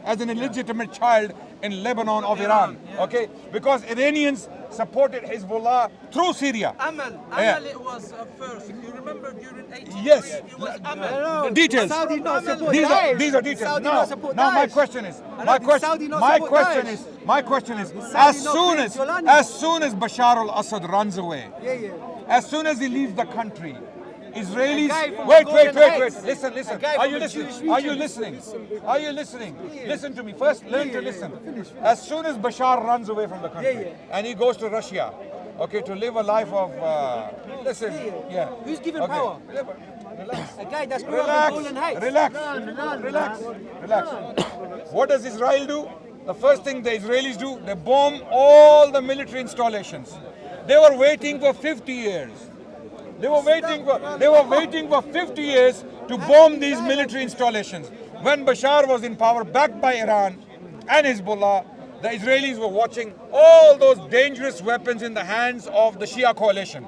as an illegitimate child in Lebanon of Iran. Okay, because Iranians supported Hezbollah through Syria. Amal, Yeah. it was first. You remember during 83, Yes. it was Amal. The details. Saudi not support These are Daesh. details. Saudi Now, not support now my Daesh. question is, I know, my did question, Saudi not my support question Daesh? is, my question is, Saudi as not soon create as, Jolani? as soon as Bashar al-Assad runs away, Yeah. as soon as he leaves the country, Israelis. A guy from Wait. Golden Heights. Listen. A guy Are from you a listening? Jewish Are you region. listening? Are you listening? Listen to me. First, learn to listen. As soon as Bashar runs away from the country and he goes to Russia, okay, to live a life of, listen, yeah. Who's giving Okay. power? Relax. A guy that's grew up in Golden Heights. Relax. What does Israel do? The first thing the Israelis do, they bomb all the military installations. They were waiting for 50 years. They were waiting for 50 years to bomb these military installations. When Bashar was in power, backed by Iran and Hezbollah, the Israelis were watching all those dangerous weapons in the hands of the Shia coalition.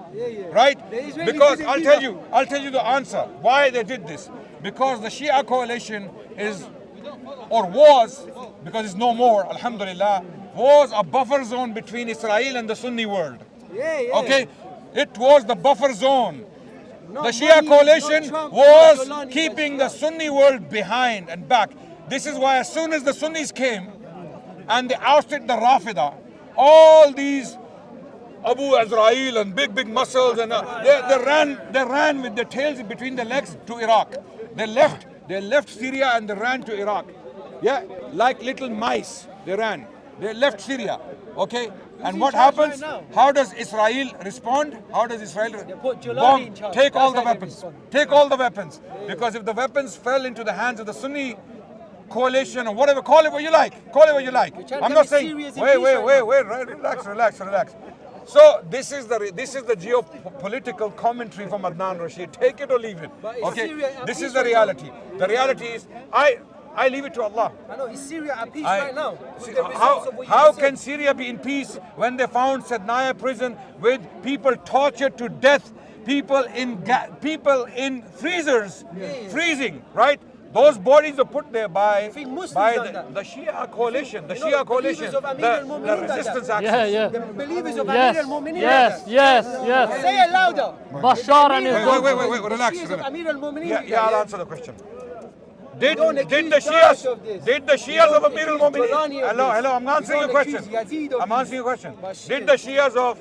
Right? Because I'll tell you the answer why they did this. Because the Shia coalition is, or was, because it's no more, alhamdulillah, was a buffer zone between Israel and the Sunni world. Okay? It was the buffer zone. The Shia coalition was keeping the Sunni world behind and back. This is why as soon as the Sunnis came and they ousted the Rafida, all these Abu Azrael and big muscles, and they ran with their tails between their legs to Iraq. They left Syria and they ran to Iraq. Yeah, like little mice, they ran. They left Syria. Okay, and what happens? How does Israel respond? How does Israel bomb? Take all the weapons. Take all the weapons. Because if the weapons fell into the hands of the Sunni coalition or whatever, call it what you like. I'm not saying. Wait. Relax. So this is the geopolitical commentary from Adnan Rashid. Take it or leave it. Okay. This is the reality. The reality is I leave it to Allah. I know, is Syria at peace right now? How can Syria be in peace when they found Sednaya prison with people tortured to death, people in freezers, freezing, right? Those bodies were put there by the Shia coalition, the resistance action. Yeah. The believers of Amir al-Mu'mineen. Yes. Say it louder. Bashar and his Wait, relax. Shias of Amir al-Mu'mineen. Yeah, I'll answer the question. Did the Shias of Amir al-Mu'mineen? Hello, I'm answering your question. Did the Shias of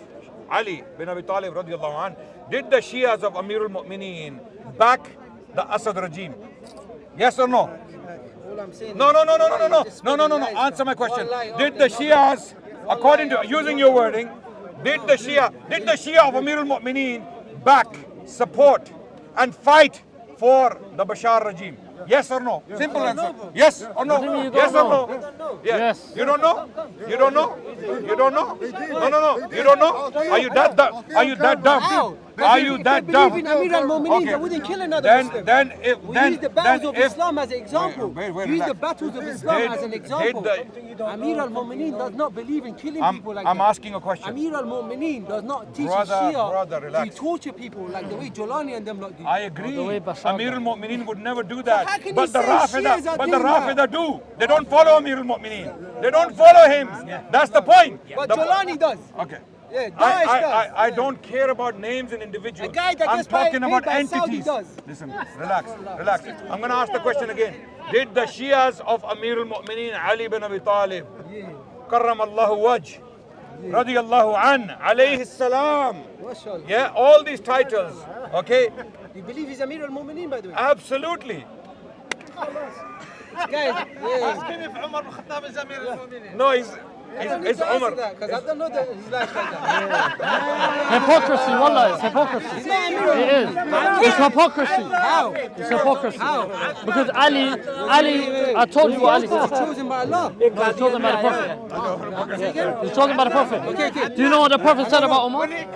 Ali bin Abi Talib radiallahu anh, did the Shias of Amir al-Mu'mineen back the Assad regime? Yes or no? All I'm saying No. Answer my question. Did the Shias, according to using your wording, did the Shia of Amir al-Mu'mineen back, support, and fight for the Bashar regime? Yes or no? Simple answer. Yes or no? Yes or no? Yes. You don't know? No. You don't know? Are you that dumb? Are you that dumb? If they believe in Amir al-Mu'mineen, they wouldn't kill another Muslim. Use the battles of Islam as an example. Use the battles of Islam as an example. Amir al-Mu'mineen does not believe in killing people like that. I'm asking a question. Amir al-Mu'mineen does not teach Brother, Shia relax. to torture people like the way Jolani and them lot do. I agree. way Bashar Amir al-Mu'mineen would never do how that. can But you the say Shias are doing Rafida do. They don't follow Amir al-Mu'mineen. They don't follow him. That's the point. But Jolani does. Okay. Yeah, Daesh does. I don't care about names and individuals. A guy that I'm gets talking paid about by Saudi entities. does. Listen, relax. I'm going to ask the question again. Did the Shias of Amir al-Mu'mineen Ali bin Abi Talib, Karram Allahu Wajh, radiyallahu an, alayhi salam, yeah, all these titles, okay? You believe he's Amir al-Mu'mineen, by the way? Absolutely. Guys, yeah. Ask him if Umar bin Khattab is Amir al-Mu'mineen. No, it's Umar. Because I don't know that his life like that. Hypocrisy, wallah, it's hypocrisy. He's not Amir It is. It's hypocrisy. How? It's hypocrisy. Because Ali, I told you what Ali He's said. chosen by Allah. No, he's chosen by the Prophet. He's chosen by the Prophet. Okay. Do you know what the Prophet said about Umar? Wait.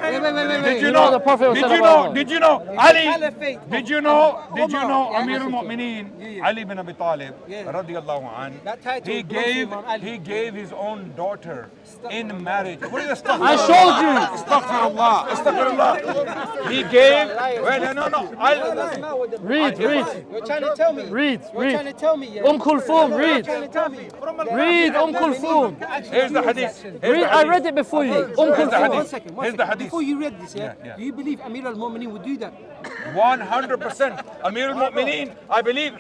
Did you know know? the Prophet Did said you about know? Did you know? Ali. Caliphate. Did you know Umar. Amir al-Mu'mineen Ali bin Abi Talib radiyallahu an? That title He belongs to gave Imam Ali. he gave his own daughter in marriage. What is the I showed you. Astaghfirullah. Astaghfirullah. He gave. Well, no. Read. You're trying to tell me. Read. You're trying to tell me. Yeah? Kulthum, You're trying to tell me. read Kulthum. Here's the hadith. I read it before you. Kulthum. One second. Here's the hadith. Before you read this, Yeah. do you believe Amir al-Mu'mineen would do that? 100%. Amir al-Mu'mineen, I believe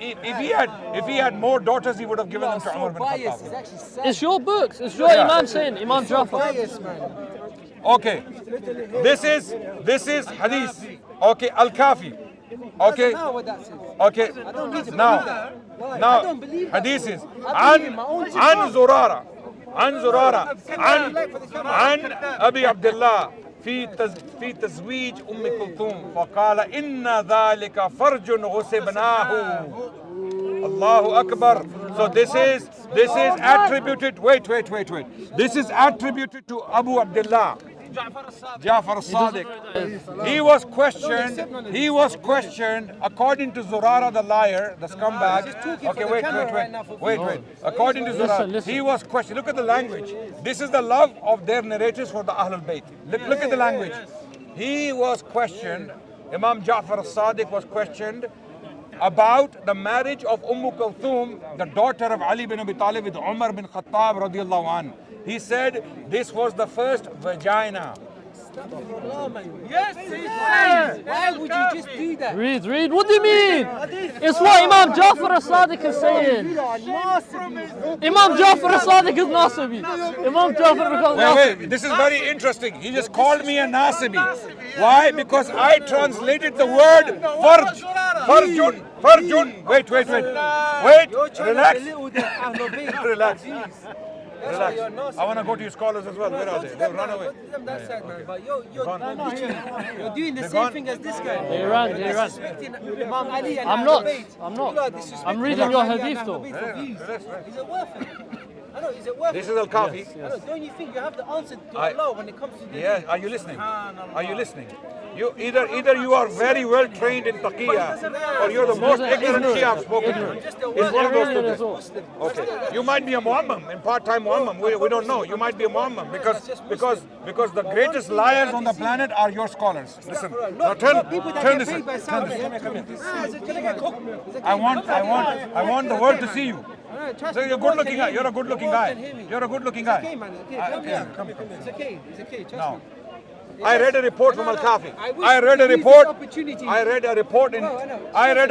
if he had more daughters, he would have given them to Umar bin Bias is Khattab. actually sad. It's your books. It's your Imam saying, Imam Jafar. Bias, man. Okay. This is hadith. Okay, Al-Kafi. Okay. Now what that says. Okay. I don't need to believe Now, that. I now, don't believe that. hadith is I believe in my own عن زرارة عن أبي عبد الله في تزويج أم كلثوم فقال إن ذلك فرج غصبناه. Allahu Akbar. So this is attributed. Wait. This is attributed to Abu Abdullah. Ja'far as-Sadiq. He was questioned according to Zurara the liar, the scumbag. Okay, wait. According to Zurara, he was questioned. Look at the language. This is the love of their narrators for the Ahlul Bayt. Look at the language. He was questioned. Imam Ja'far as-Sadiq was questioned about the marriage of Umm Kulthum, the daughter of Ali bin Abi Talib, with Umar bin Khattab radiallahu anhu. He said this was the first vagina. Yes, he says. Why would you just do that? Read. What do you mean? It's what Imam Jafar as-Sadiq is saying. Imam Jafar as-Sadiq is Nasibi. Imam Jafar is Nasibi. Wait. This is very interesting. He just called me a Nasibi. Why? Because I translated the word farj. Farjun. Wait. Relax. Relax. I want to go to your scholars as well. Where are they? They've run away. That's sad, man. But you're doing the same gone. thing as this guy. They ran. Disrespecting Imam Ali and I'm Ahlul not. Bayt. I'm You lot are not. disrespecting I'm reading Imam your Ali and hadith Ahlul though. Bayt for views. Is it worth it? I know, is it worth This it? is Al-Kafi. I know, don't you think you have the answer to Allah when it comes to this? Yeah, are you listening? You either you are very well trained in taqiyya, or you're the most ignorant Shia I've spoken to. It's one of those two. Okay, you might be a Muammam, in part-time Muammam. We don't know. You might be a Muammam because the greatest liars on the planet are your scholars. Listen, now turn this. Come here. I want the world to see you. So you're a good-looking guy. You're a good-looking guy. You're a good-looking guy. Okay, come here. It's okay. Trust Now, me. I read a report from Al-Kafi. I read a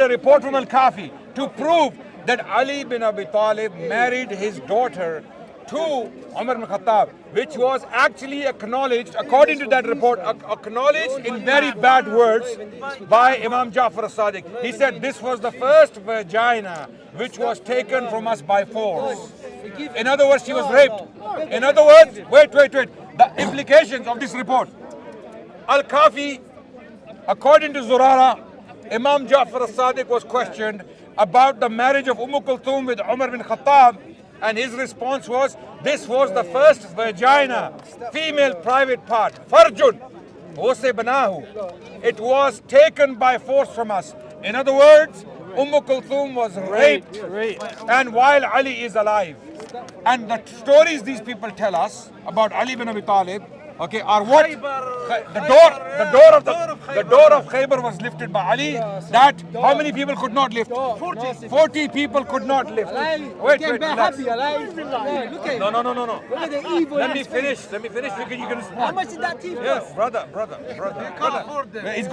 report from Al-Kafi to prove that Ali bin Abi Talib married his daughter to Umar bin Khattab, which was actually acknowledged, according to that report, acknowledged in very bad words by Imam Ja'far as-Sadiq. He said this was the first vagina which was taken from us by force. In other words, she was raped. In other words, wait. The implications of this report. Al-Kafi, according to Zurara, Imam Ja'far as-Sadiq was questioned about the marriage of Umm Kulthum with Umar bin Khattab, and his response was, this was the first vagina, female private part, farjun, banahu. It was taken by force from us. In other words, Umm Kulthum was raped, and while Ali is alive. And the stories these people tell us about Ali bin Abi Talib, okay, are what? The door of Khaybar was lifted by Ali. That how many people could not lift? 40 people could not lift. Wait, relax. No. Look at the evil. Let me finish. You can respond. How much did that team Yes, cost? brother. He's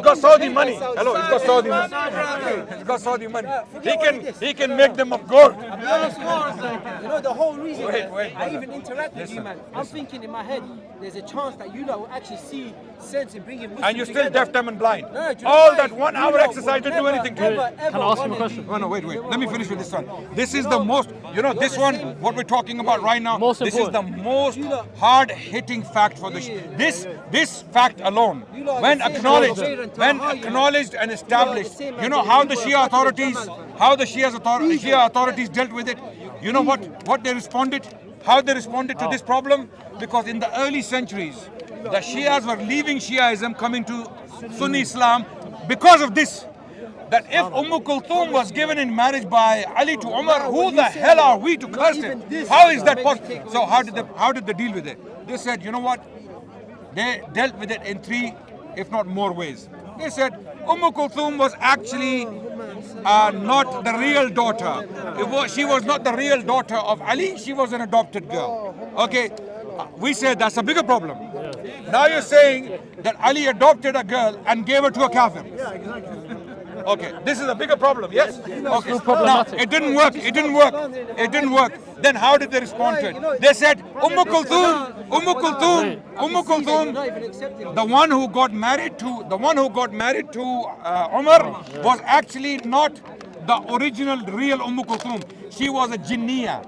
got Saudi money. Hello, he's got Saudi money. He's got Saudi money. He can make them of gold. You know the whole reason Wait, I even interact with you, man. I'm thinking in my head, there's a chance that you lot will actually see sense in bringing Muslims And you're still deaf, dumb, and blind. No, do you know All why? that 1 hour exercise didn't do anything to you. Can I ask him a question? No, wait. Let me finish with this one. This is the most, this one, what we're talking about right now, Most this is the important. most hard-hitting fact for this fact alone. When acknowledged and established, you know how the Shia authorities dealt with it? You know what they responded? How they responded to this problem? Because in the early centuries, the Shias were leaving Shiaism, coming to Sunni Islam because of this. that if Kulthum was given in marriage by Ali to Umar, who the hell are we to curse him? How is that possible? So how did they deal with it? They said, you know what? They dealt with it in 3, if not more ways. They said Kulthum was actually not the real daughter. She was not the real daughter of Ali. She was an adopted girl. Okay, we said that's a bigger problem. Now you're saying that Ali adopted a girl and gave her to a kafir. Okay, this is a bigger problem, yes? Okay, now it didn't work, it didn't work, it didn't work. Then how did they respond to it? They said, Kulthum, the one who got married to Umar was actually not the original real Kulthum. She was a jinniya.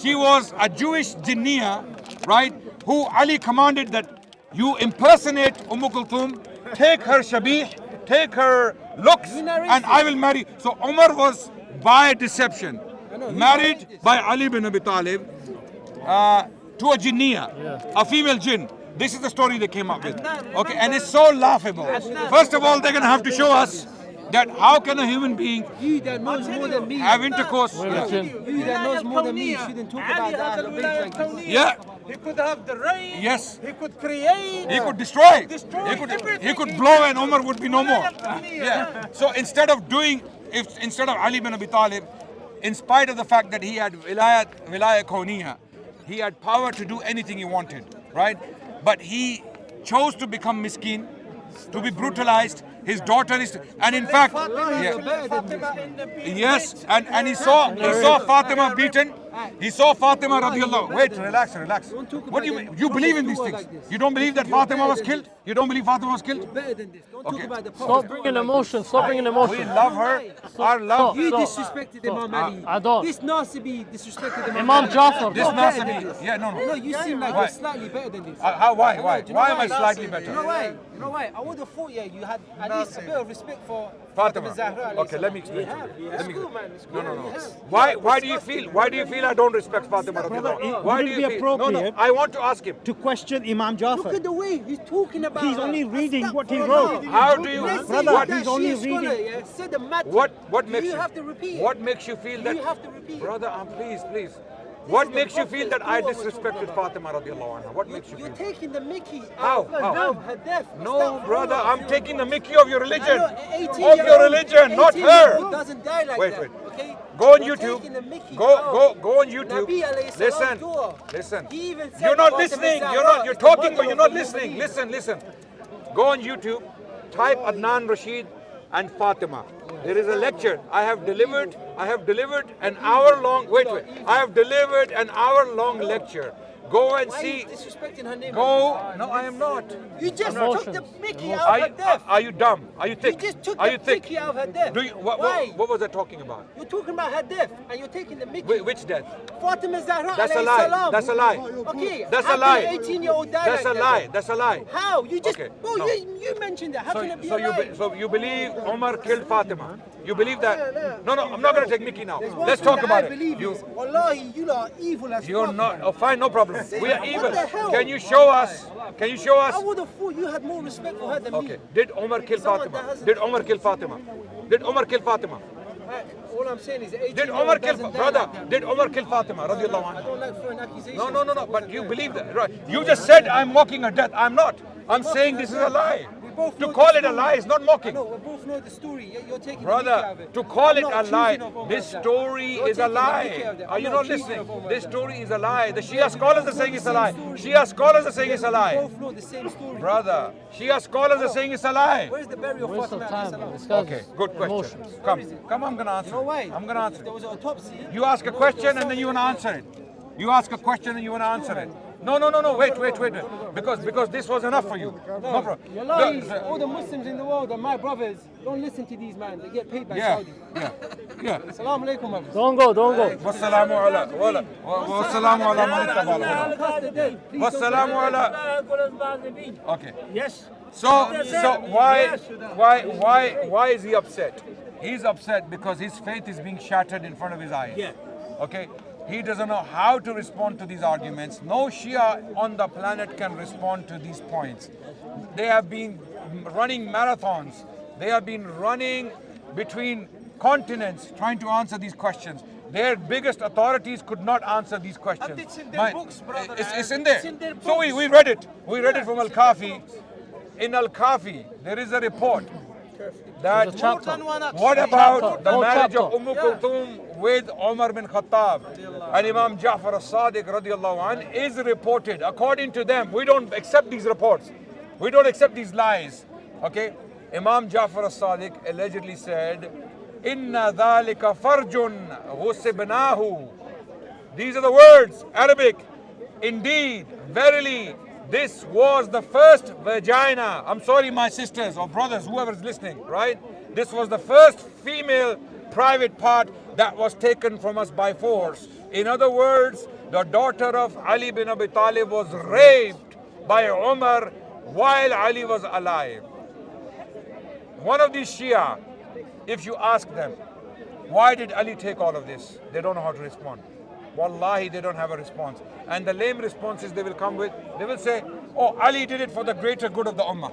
She was a Jewish jinniya, right? Who Ali commanded that you impersonate Kulthum, take her shabih, take her looks, and I will marry. So Umar was by deception married by Ali bin Abi Talib to a jinniya, a female jinn. This is the story they came up with. Okay, and it's so laughable. First of all, they're going to have to show us that how can a human being have intercourse? You that knows more than me shouldn't talk about that. Yeah. He could have the rain. Yes. He could create. He could destroy. Everything. He could blow and Umar would be no more. Yeah. So instead of Ali bin Abi Talib, in spite of the fact that he had wilayat kawniyah, he had power to do anything he wanted, right? But he chose to become miskin, to be brutalized. His daughter is, and in fact, yes, and he saw Fatima beaten. He saw Fatima radiallahu. Wait, relax. What do you mean? You believe in these things? You don't believe that Fatima was killed? You don't believe Fatima was killed? Better than this. Don't talk about the Stop bringing emotion. Stop bringing emotion. We love her. Our love. You disrespected Imam Ali. I don't. This Nasibi disrespected Imam Jafar. This Nasibi. Yeah, no. No, you seem like you're slightly better than this. How? Why? Why am I slightly better? You know why? I would have thought, you had at least a bit of respect for Fatima. Zahra. Okay, let me explain to you. It's cool, man. No. Why do you feel I don't respect Fatima? Why do you feel? No. I want to ask him to question Imam Jafar. Look at the way he's talking about. He's only reading what he wrote. How do you, brother? He's only reading. What makes you have to repeat? What makes you feel that? You have to repeat. Brother, please. What makes you feel that I disrespected Fatima radiallahu anha? What makes you feel? You're taking the mickey How? of her death. No, brother, I'm taking the mickey of your religion. Of your religion, not her. Doesn't die like Wait. that. Okay? Go on YouTube. Go on YouTube. Listen. You're not listening. You're talking, but you're not listening. Listen. Go on YouTube. Type Adnan Rashid and Fatima. There is a lecture. I have delivered an hour-long. Wait. I have delivered an hour-long lecture. Go and see. Why are you disrespecting her name? Go. No, I am not. You just took the mickey out of her death. Are you dumb? Are you thick? You just took the mickey out of her death. Why? What was I talking about? You're talking about her death, and you're taking the mickey. Which death? Fatima Zahra. That's a lie. That's a lie. Okay. That's a lie. 18-year-old died. That's a lie. That's a lie. How? You just. Okay. Bro, you mentioned that. How can it be a lie? So you believe Umar killed Fatima? You believe that? No. I'm not going to take Mickey now. Let's talk about it. Wallahi, you are evil as fuck. You're not. Oh, fine, no problem. We are evil. What the hell? Can you show us? I would have thought you had more respect for her than me. Okay. Did Umar kill Fatima? Did Umar kill Fatima? All I'm saying is, did Umar kill brother? Did Umar kill Fatima? Radiallahu anhu. I don't like throwing accusations. No. But you believe that, right? You just said I'm mocking her death. I'm not. I'm saying this is a lie. To call it a lie is not mocking. No, we both know the story. You're taking brother, the mickey out of it. To call it a lie, this story is a lie. Are you not listening? This story is a lie. The Shia scholars are saying it's a lie. Shia scholars are saying it's a lie. We both know the same story. Brother, Shia scholars are saying it's a lie. Where's the burial of Fatima? Okay, good question. Come, I'm gonna answer. No way. I'm gonna answer. There was an autopsy. You ask a question and then you wanna answer it. You ask a question and you wanna answer it. No. Wait. Because this was enough for you. No problem. All the Muslims in the world are my brothers. Don't listen to these man. They get paid by Saudi. Yeah. Assalamu alaikum, brothers. Don't go. Wassalamu ala. Wassalamu ala. Okay. Yes. So why is he upset? He's upset because his faith is being shattered in front of his eyes. Yeah. Okay. He doesn't know how to respond to these arguments. No Shia on the planet can respond to these points. They have been running marathons. They have been running between continents trying to answer these questions. Their biggest authorities could not answer these questions. And it's in their books, brother. It's in there. It's in their So books. we read it. We read it from Al-Kafi. In Al-Kafi, there is a report that There's a chapter. what about the Whole marriage chapter. of Umm Kulthum with Umar bin Khattab and Imam Ja'far as-Sadiq radiallahu anh is reported. According to them, we don't accept these reports. We don't accept these lies. Okay? Imam Ja'far as-Sadiq allegedly said, Inna dhalika farjun ghusibnahu. These are the words, Arabic. Indeed, verily, this was the first vagina. I'm sorry, my sisters or brothers, whoever is listening, right? This was the first female private part that was taken from us by force. In other words, the daughter of Ali bin Abi Talib was raped by Umar while Ali was alive. One of these Shia, if you ask them, why did Ali take all of this? They don't know how to respond. Wallahi, they don't have a response. And the lame responses they will come with, they will say, oh, Ali did it for the greater good of the Ummah.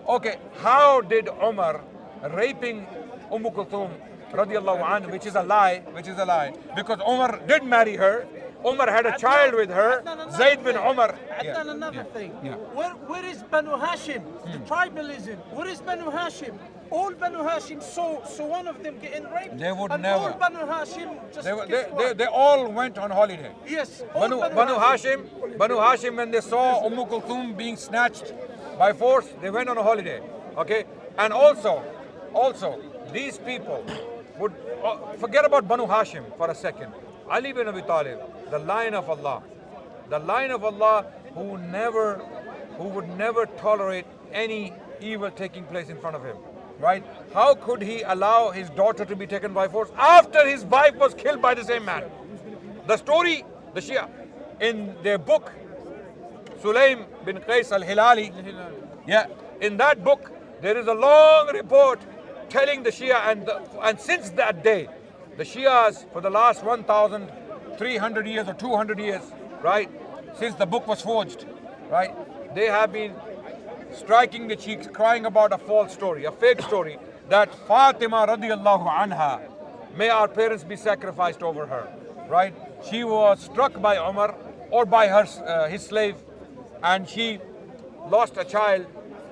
Okay, how did Umar raping Umm Kulthum radiallahu anhu, which is a lie, because Umar did marry her, Umar had a child with her, Zayd bin Umar. Adnan, another thing. Yeah. Where is Banu Hashim? The tribalism. Where is Banu Hashim? All Banu Hashim saw one of them getting raped. They would and never. All Banu Hashim just They all went on holiday. Yes. all Banu Hashim, when they saw Umm Kulthum being snatched by force, they went on a holiday. Okay? And also, these people would forget about Banu Hashim for a second. Ali bin Abi Talib, the line of Allah who would never tolerate any evil taking place in front of him. Right? How could he allow his daughter to be taken by force after his wife was killed by the same man? The story, the Shia, in their book, Sulaim bin Qais al-Hilali, in that book, there is a long report telling the Shia, and since that day, the Shias, for the last 1,300 years or 200 years, right, since the book was forged, right, they have been striking the cheeks, crying about a false story, a fake story, that Fatima radiallahu anha, may our parents be sacrificed over her, right? She was struck by Umar or by his slave, and she lost a child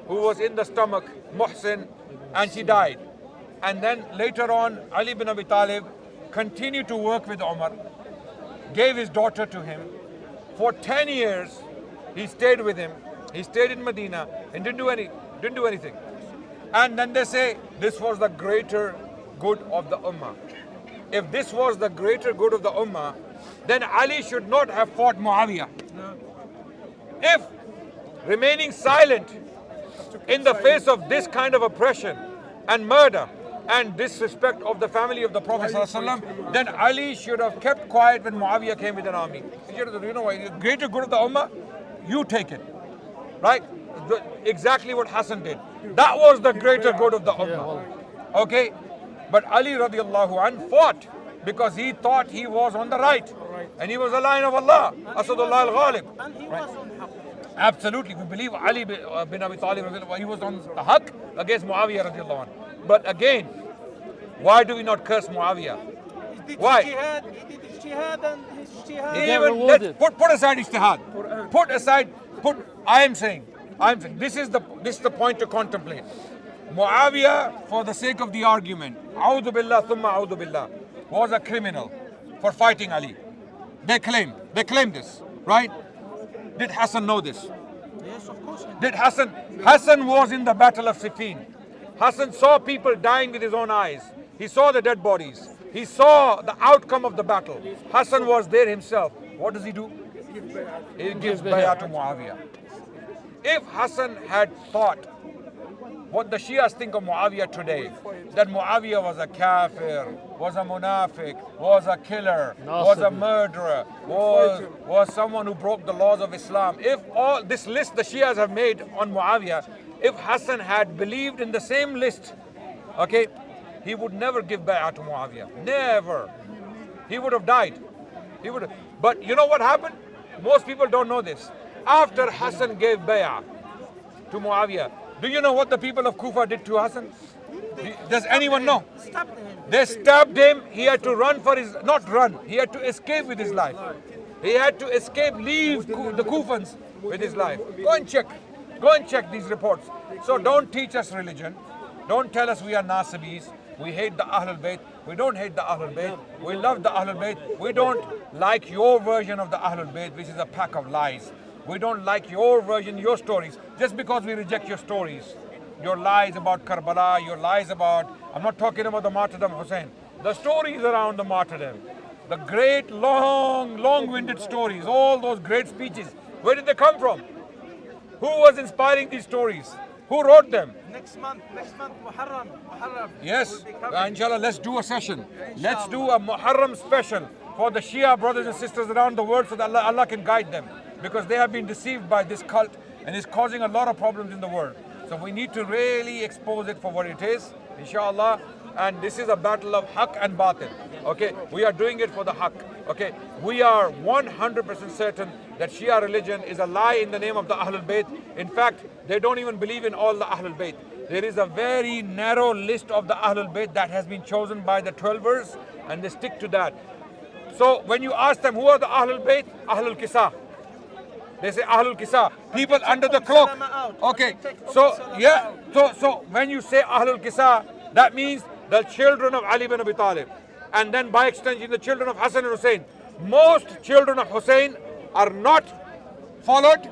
who was in the stomach, Muhsin, and she died. And then later on, Ali bin Abi Talib continued to work with Umar, gave his daughter to him. For 10 years, he stayed with him. He stayed in Medina and didn't do anything. And then they say this was the greater good of the Ummah. If this was the greater good of the Ummah, then Ali should not have fought Muawiyah. If remaining silent in the face of this kind of oppression and murder and disrespect of the family of the Prophet ﷺ, then Ali should have kept quiet when Muawiyah came with an army. He should have said, you know what, the greater good of the Ummah, you take it. Right? Exactly what Hassan did. That was the greater good of the Ummah. Okay? But Ali radiallahu anh fought because he thought he was on the right. And he was a lion of Allah. Asadullah al-Ghalib. And he was on haqq. Absolutely. We believe Ali bin Abi Talib, he was on the haqq against Muawiyah radiallahu anh. But again, why do we not curse Muawiyah? He did Why? Ijtihad, he did ijtihad and his ijtihad. get rewarded. Put aside ijtihad. I am saying, this is the point to contemplate. Muawiyah, for the sake of the argument, A'udhu billah thumma a'udhu billah, was a criminal for fighting Ali. They claim this, right? Did Hassan know this? Yes, of course. Did Hassan was in the battle of Siffin. Hassan saw people dying with his own eyes. He saw the dead bodies. He saw the outcome of the battle. Hassan was there himself. What does he do? He gives bay'ah to Muawiyah. If Hassan had thought what the Shias think of Muawiyah today, that Muawiyah was a kafir, was a munafiq, was a killer, was a murderer, was someone who broke the laws of Islam. If all this list the Shias have made on Muawiyah, if Hassan had believed in the same list, okay, he would never give bay'ah to Muawiyah. Never. He would have died. But you know what happened? Most people don't know this. After Hassan gave bay'ah to Muawiyah, do you know what the people of Kufa did to Hassan? Does anyone know? Stabbed him. They stabbed him. He had to run for his, not run, he had to escape with his life. He had to escape, leave the Kufans with his life. Go and check these reports. So don't teach us religion. Don't tell us we are Nasibis. We hate the Ahlul Bayt. We don't hate the Ahlul Bayt. We love the Ahlul Bayt. We don't like your version of the Ahlul Bayt, which is a pack of lies. We don't like your version, your stories. Just because we reject your stories, your lies about Karbala, your lies about, I'm not talking about the martyrdom of Hussein, the stories around the martyrdom, the great long-winded stories, all those great speeches. Where did they come from? Who was inspiring these stories? Who wrote them? Next month, Muharram. Yes, inshallah, let's do a session. Let's do a Muharram special for the Shia brothers and sisters around the world so that Allah can guide them. Because they have been deceived by this cult and it's causing a lot of problems in the world. So we need to really expose it for what it is, inshallah. And this is a battle of haqq and batil. Okay, we are doing it for the haqq. Okay, we are 100% certain that Shia religion is a lie in the name of the Ahlul Bayt. In fact, they don't even believe in all the Ahlul Bayt. There is a very narrow list of the Ahlul Bayt that has been chosen by the 12ers, and they stick to that. So when you ask them who are the Ahlul Bayt, Ahlul Kisa. They say Ahlul Kisa, people under the cloak. Okay, so yeah, so when you say Ahlul Kisa, that means the children of Ali bin Abi Talib, and then by extension the children of Hassan and Hussein. Most children of Hussein are not followed.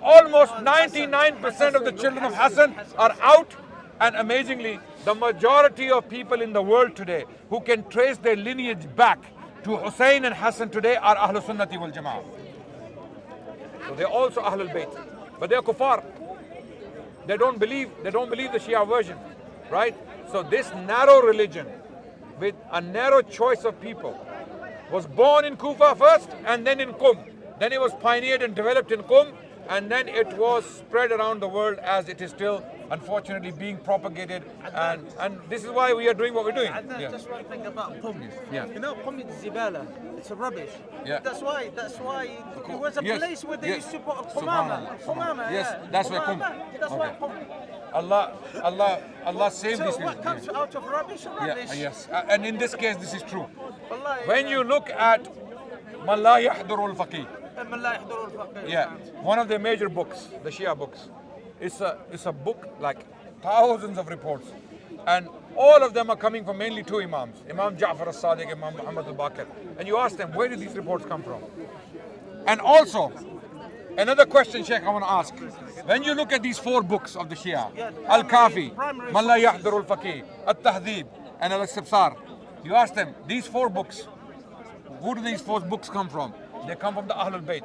Almost 99% of the children of Hassan are out, and amazingly, the majority of people in the world today who can trace their lineage back to Hussein and Hassan today are Ahlul Sunnati wal Jama'ah. So they're also Ahlul Bayt, but they're kuffar. They don't believe the Shia version, right? So this narrow religion with a narrow choice of people was born in Kufa first and then in Qum. Then it was pioneered and developed in Qum, and then it was spread around the world as it is still unfortunately being propagated, and this is why we are doing what we're doing. Adnan, just one thing about Qum. Yeah. You know, Qum is Zibala. It's a rubbish. Yeah. That's why it was a place where they used to put Qumama. Yes, that's where Qum. That's why Qum. Allah save So this. what comes out of rubbish? Rubbish. Yes, and in this case, this is true. Wallahi, When you look at Man La Yahdurul Faqih, yeah, one of their major books, the Shia books, it's a book like thousands of reports, and all of them are coming from mainly two imams, Imam Ja'far as-Sadiq, Imam Muhammad al-Baqir, and you ask them, where did these reports come from? And also, another question, Sheikh, I want to ask. When you look at these four books of the Shia, Al-Kafi, Man La Yahdurul Faqih, At-Tahdhib, and Al-Istibsar, you ask them, these four books, who do these four books come from? They come from the Ahlul Bayt.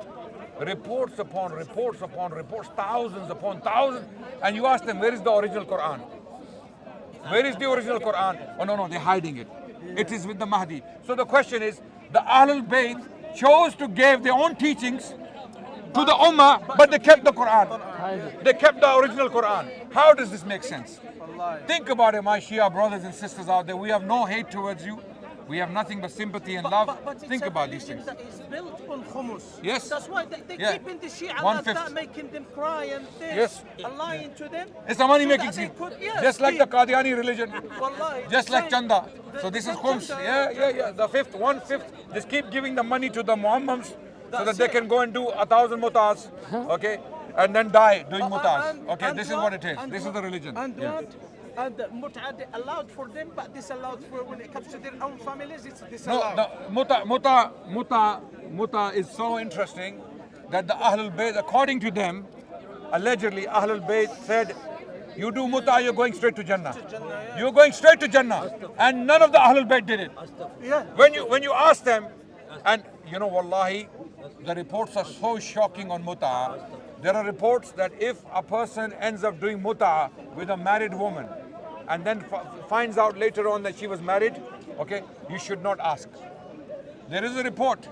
Reports upon reports upon reports, thousands upon thousands. And you ask them, where is the original Quran? Where is the original Quran? Oh, no, they're hiding it. It is with the Mahdi. So the question is, the Ahlul Bayt chose to give their own teachings to the Ummah, but they kept the Quran. They kept the original Quran. How does this make sense? Think about it, my Shia brothers and sisters out there. We have no hate towards you. We have nothing but sympathy and love. But Think about these things. That is built on khumus. Yes. That's why they keep in the Shia like that, making them cry and this, and lying to them. It's a money so making that they scheme. could- Just like the Qadiani religion. Wallahi, Just like same. Chanda. So this is khums. Chanda, Yeah. The fifth, 1/5. Just keep giving the money to the Muhammams so that That's they it. can go and do 1,000 mutas. Okay. And then die doing mutas. Okay. And This is what it is. This is the religion. And Yeah. what? And mut'ah allowed for them, but disallowed for when it comes to their own families. It's No, disallowed. the muta is so interesting that the Ahlul Bayt, according to them, allegedly Ahlul Bayt said, you do muta, you're going straight to Jannah. You're going straight to Jannah. And none of the Ahlul Bayt did it. Yeah. When you ask them, and you know, wallahi, the reports are so shocking on muta. There are reports that if a person ends up doing muta with a married woman, and then finds out later on that she was married, okay, you should not ask. There is a report.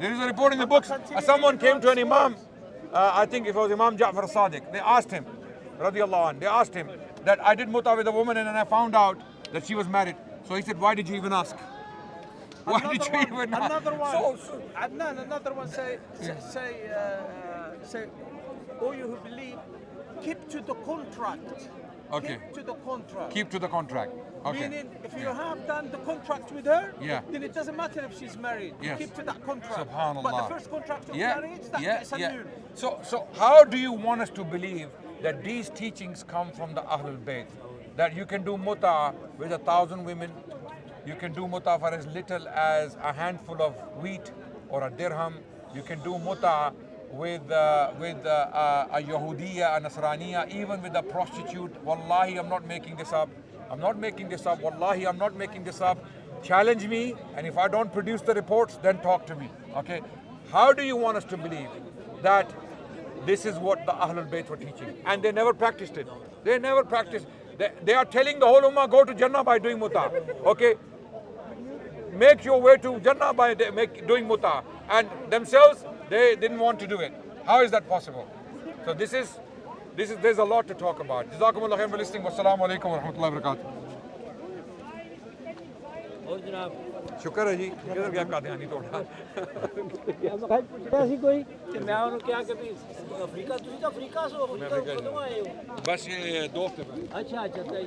There is a report in the books. Someone came to an imam, I think it was Imam Ja'far as-Sadiq. They asked him, radiallahu anh, they asked him that I did muta with a woman and then I found out that she was married. So he said, why did you even ask? Why did you even ask? Another one. So, Adnan, another one say, all you who believe, keep to the contract. Okay. keep to the contract. Keep to the contract. Okay. Meaning, if you have done the contract with her, Yeah. then it doesn't matter if she's married. Yes. Keep to that contract. Subhanallah. But the first contract of marriage, that gets annulled. So how do you want us to believe that these teachings come from the Ahlul Bayt? That you can do muta with 1,000 women, you can do muta for as little as a handful of wheat or a dirham, you can do muta with a Yahudiya, a Nasraniya, even with a prostitute. Wallahi, I'm not making this up. I'm not making this up. Wallahi, I'm not making this up. Challenge me, and if I don't produce the reports, then talk to me. Okay? How do you want us to believe that this is what the Ahlul Bayt were teaching? And they never practiced it. They never practiced. They are telling the whole Ummah, go to Jannah by doing muta. Okay? Make your way to Jannah by doing muta. And themselves, they didn't want to do it. How is that possible? So there's a lot to talk about. Jazakumullah khair for listening. Wassalamu alaikum wa rahmatullahi wa barakatuh. शुक्र है जी किधर गया कादियानी तोड़ा ऐसी कोई ਤੇ ਮੈਂ ਉਹਨੂੰ ਕਿਹਾ ਕਿ ਵੀ ਅਫਰੀਕਾ ਤੁਸੀਂ ਤਾਂ ਅਫਰੀਕਾ ਸੋ ਅਫਰੀਕਾ ਕਦੋਂ ਆਏ ਹੋ बस ये 2 हफ्ते पहले ਅੱਛਾ ਅੱਛਾ ਤਾਂ ਇਹ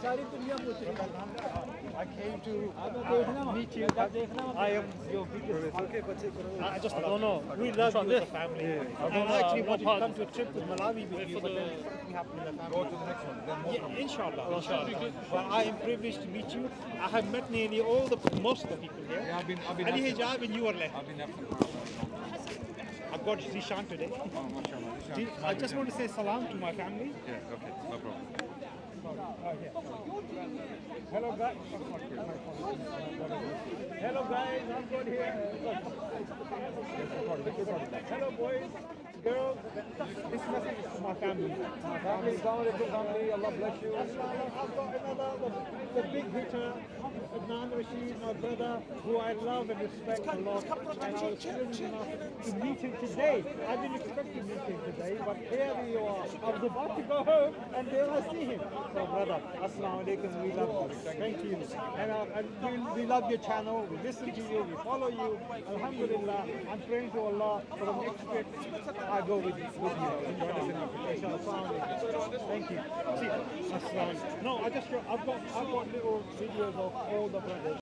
ਸਾਰੀ ਦੁਨੀਆ ਪੁੱਛ ਰਹੀ ਹੈ I came to meet you. I am your biggest. Okay, but I just No, we love you as a family. And I actually wanted to come to a trip with Malawi with you, but then something happened in the family. Go to the next one. Then more Yeah, inshallah. But I am privileged to meet you. I have met nearly most of the people here. Yeah, I've been Ali Hijab and you are left. I've been absent. I've got Zishan today. Oh, mashallah. I just want to say salam to my family. Yeah, okay, no problem. Hello guys. Hello guys, I'm good here. Hello boys, girls. This message is to my family. My family, Allah bless you. I've got another, the big hitter, Adnan Rashid, my brother, who I love and respect a lot. And I was privileged enough to meet him today. I didn't expect to meet him today, but here we are. I was about to go home and then I see him. So brother, Assalamu alaikum, we love you. Thank you. And we love your channel, we listen to you, we follow you. Alhamdulillah, I'm praying to Allah for the next trip I go with you. Inshallah. Assalamu alaikum. Thank you. See, Assalamu alaikum. No, I've got little videos of all the brothers.